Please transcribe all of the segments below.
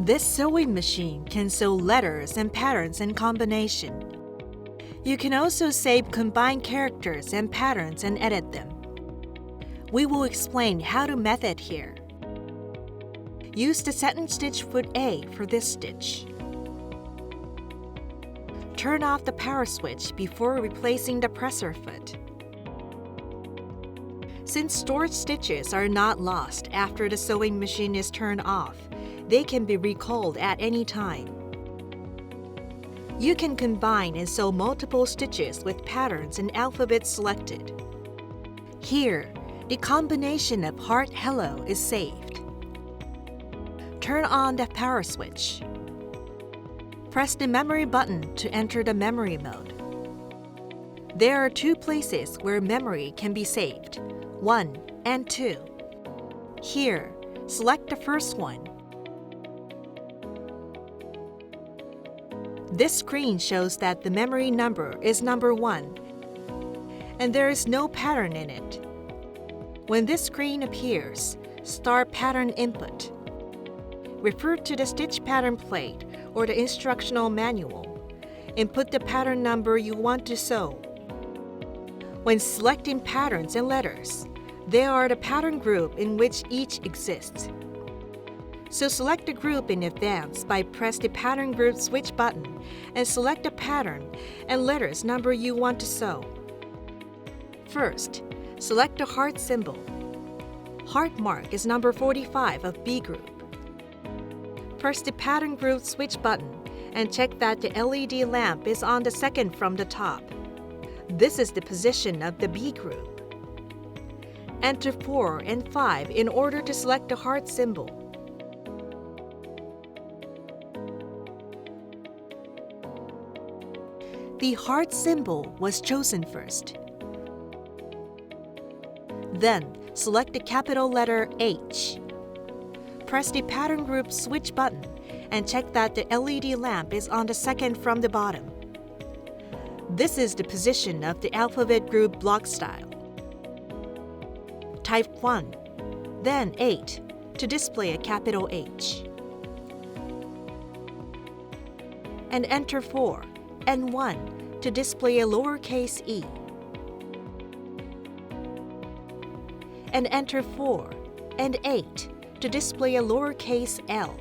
This sewing machine can sew letters and patterns in combination. You can also save combined characters and patterns and edit them. We will explain how to method here. Use the satin stitch foot A for this stitch. Turn off the power switch before replacing the presser foot. Since stored stitches are not lost after the sewing machine is turned off, they can be recalled at any time. You can combine and sew multiple stitches with patterns and alphabets selected. Here, the combination of Heart Hello is saved. Turn on the power switch. Press the memory button to enter the memory mode. There are two places where memory can be saved, 1 and 2. Here, select the first one. This screen shows that the memory number is number 1, and there is no pattern in it. When this screen appears, start pattern input. Refer to the stitch pattern plate or the instructional manual. Input the pattern number you want to sew. When selecting patterns and letters, there are the pattern group in which each exists. So select the group in advance by press the pattern group switch button and select the pattern and letters number you want to sew. First, select the heart symbol. Heart mark is number 45 of B group. Press the pattern group switch button and check that the LED lamp is on the second from the top. This is the position of the B group. Enter 4 and 5 in order to select the heart symbol. The heart symbol was chosen first. Then, select the capital letter H. Press the pattern group switch button and check that the LED lamp is on the second from the bottom. This is the position of the alphabet group block style. Type 1, then 8 to display a capital H. And enter 4 and 1 to display a lowercase e. And enter 4 and 8 to display a lowercase l.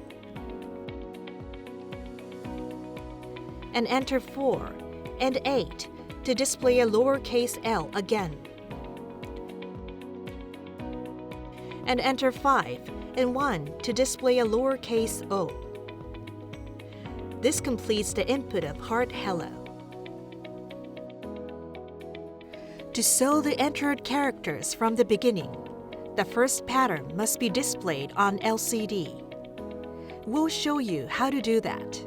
And enter 4 and 8 to display a lowercase l again. And enter 5 and 1 to display a lowercase o. This completes the input of Heart Hello. To sew the entered characters from the beginning, the first pattern must be displayed on LCD. We'll show you how to do that.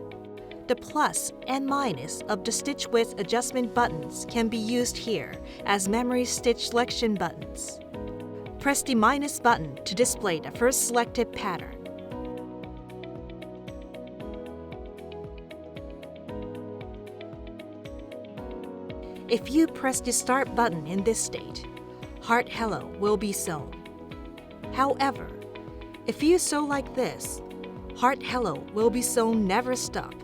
The plus and minus of the stitch width adjustment buttons can be used here as memory stitch selection buttons. Press the minus button to display the first selected pattern. If you press the Start button in this state, Heart Hello will be sewn. However, if you sew like this, Heart Hello will be sewn never stop.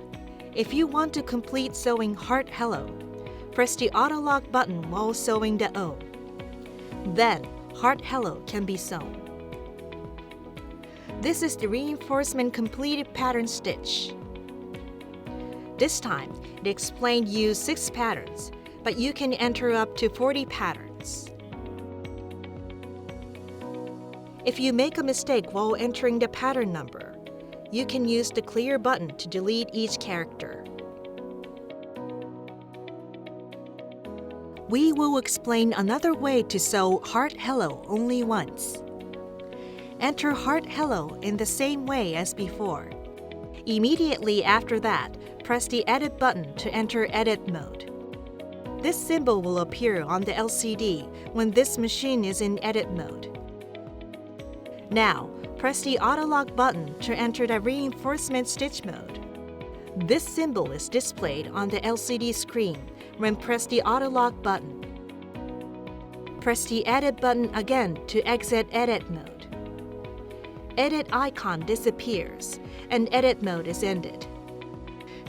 If you want to complete sewing Heart Hello, press the Auto Lock button while sewing the O. Then, Heart Hello can be sewn. This is the reinforcement completed pattern stitch. This time, it explained use 6 patterns, but you can enter up to 40 patterns. If you make a mistake while entering the pattern number, you can use the clear button to delete each character. We will explain another way to sew Heart Hello only once. Enter Heart Hello in the same way as before. Immediately after that, press the Edit button to enter Edit mode. This symbol will appear on the LCD when this machine is in edit mode. Now, press the Auto Lock button to enter the reinforcement stitch mode. This symbol is displayed on the LCD screen when press the Auto Lock button. Press the Edit button again to exit edit mode. edit icon disappears and edit mode is ended.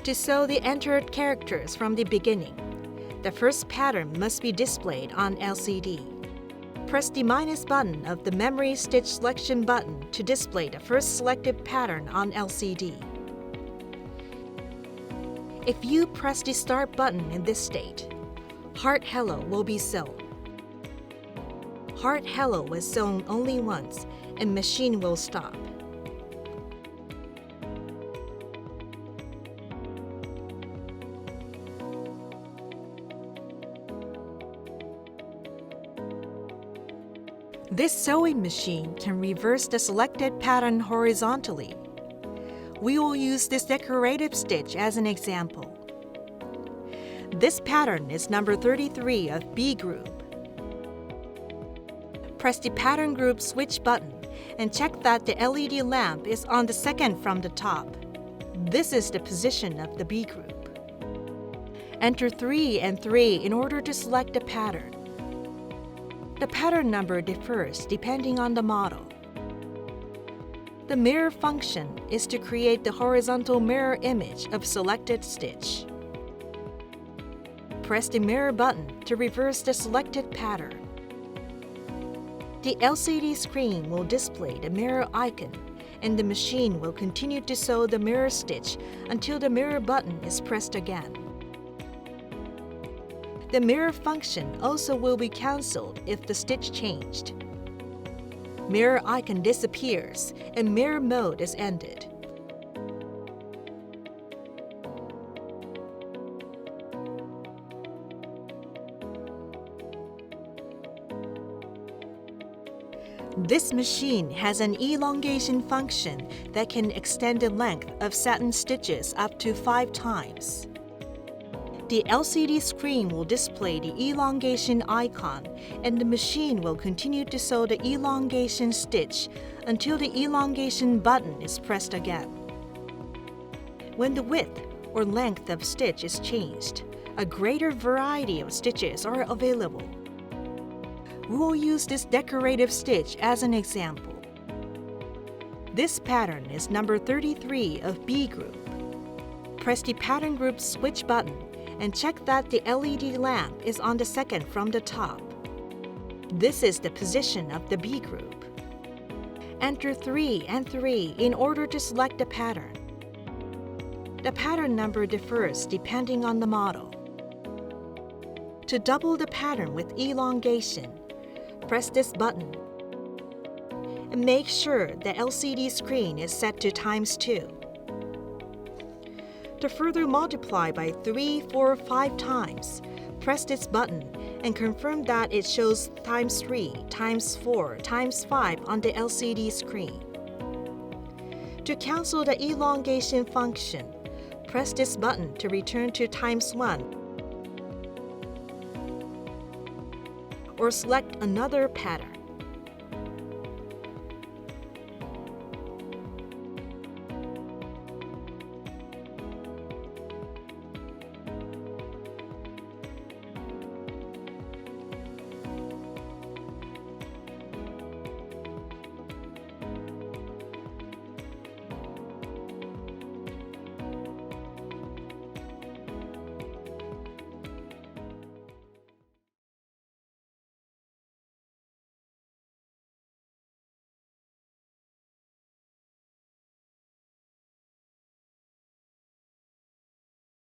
To sew the entered characters from the beginning, the first pattern must be displayed on LCD. Press the minus button of the Memory Stitch Selection button to display the first selected pattern on LCD. If you press the Start button in this state, Heart Hello will be sewn. Heart Hello was sewn only once and machine will stop. This sewing machine can reverse the selected pattern horizontally. We will use this decorative stitch as an example. This pattern is number 33 of B group. Press the pattern group switch button and check that the LED lamp is on the second from the top. This is the position of the B group. Enter 3 and 3 in order to select the pattern. The pattern number differs depending on the model. The mirror function is to create the horizontal mirror image of selected stitch. Press the mirror button to reverse the selected pattern. The LCD screen will display the mirror icon, and the machine will continue to sew the mirror stitch until the mirror button is pressed again. The mirror function also will be cancelled if the stitch changed. Mirror icon disappears and mirror mode is ended. This machine has an elongation function that can extend the length of satin stitches up to 5 times. The LCD screen will display the elongation icon, and the machine will continue to sew the elongation stitch until the elongation button is pressed again. When the width or length of stitch is changed, a greater variety of stitches are available. We will use this decorative stitch as an example. This pattern is number 33 of B group. Press the pattern group switch button and check that the LED lamp is on the second from the top. This is the position of the B group. Enter 3 and 3 in order to select the pattern. The pattern number differs depending on the model. To double the pattern with elongation, press this button and make sure the LCD screen is set to ×2. To further multiply by 3, 4, 5 times, press this button and confirm that it shows ×3, ×4, ×5 on the LCD screen. To cancel the elongation function, press this button to return to ×1 or select another pattern.